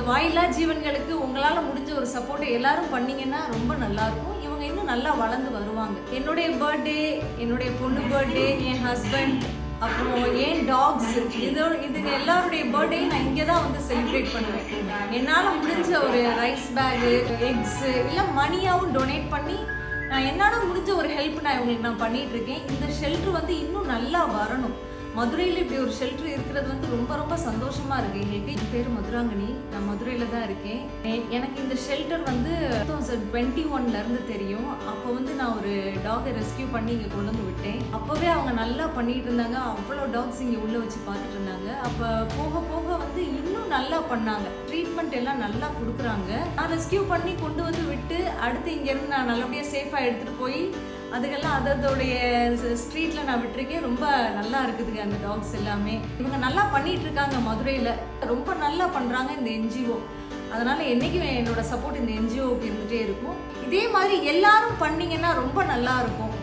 வாயில்லா ஜீவன்களுக்கு உங்களால் முடிஞ்ச ஒரு சப்போர்ட்டை எல்லாரும் பண்ணீங்கன்னா ரொம்ப நல்லாயிருக்கும். இவங்க இன்னும் நல்லா வளர்ந்து வருவாங்க. என்னுடைய பர்த்டே, என்னுடைய பொண்ணு பர்த்டே, என் ஹஸ்பண்ட், அப்புறம் ஏன் டாக்ஸ், இதுங்க எல்லாருடைய பர்த்டேயும் நான் இங்கே தான் வந்து செலிப்ரேட் பண்ணுவேன். என்னால் முடிஞ்ச ஒரு ரைஸ் பேகு, எக்ஸு இல்லை மணியாகவும் டொனேட் பண்ணி நான் என்னால் முடிஞ்ச ஒரு ஹெல்ப் நான் இவங்களுக்கு நான் பண்ணிகிட்டு இருக்கேன். இந்த ஷெல்டர் வந்து இன்னும் நல்லா வரணும். மதுரையில் இப்படி ஒரு ஷெல்டர் இருக்கிறது வந்து ரொம்ப ரொம்ப சந்தோஷமாக இருக்குது எங்களுக்கு. என் பேர் மதுராங்கனி, நான் மதுரையில் தான் இருக்கேன். எனக்கு இந்த ஷெல்டர் வந்து 2021 தெரியும். அப்போ வந்து நான் ஒரு டாகை ரெஸ்கியூ பண்ணி இங்கே கொண்டு வந்து விட்டேன். அப்போவே அவங்க நல்லா பண்ணிட்டு இருந்தாங்க. அவ்வளோ டாக்ஸ் இங்கே உள்ளே வச்சு பார்த்துட்டு இருந்தாங்க. அப்போ போக போக வந்து இன்னும் நல்லா பண்ணாங்க. ட்ரீட்மெண்ட் எல்லாம் நல்லா கொடுக்குறாங்க. நான் ரெஸ்கியூ பண்ணி கொண்டு வந்து விட்டு அடுத்து இங்கேருந்து நான் நல்லபடியாக சேஃபாக எடுத்துகிட்டு போய் அதுக்கெல்லாம் அதோடைய ஸ்ட்ரீட்டில் நான் விட்டுருக்கேன். ரொம்ப நல்லா இருக்குதுங்க அந்த டாக்ஸ் எல்லாமே. இவங்க நல்லா பண்ணிட்டு இருக்காங்க. மதுரையில் ரொம்ப நல்லா பண்ணுறாங்க இந்த என்ஜிஓ. அதனால் என்றைக்கும் என்னோட சப்போர்ட் இந்த என்ஜிஓவுக்கு இருந்துகிட்டே இருக்கும். இதே மாதிரி எல்லாரும் பண்ணிங்கன்னா ரொம்ப நல்லா இருக்கும்.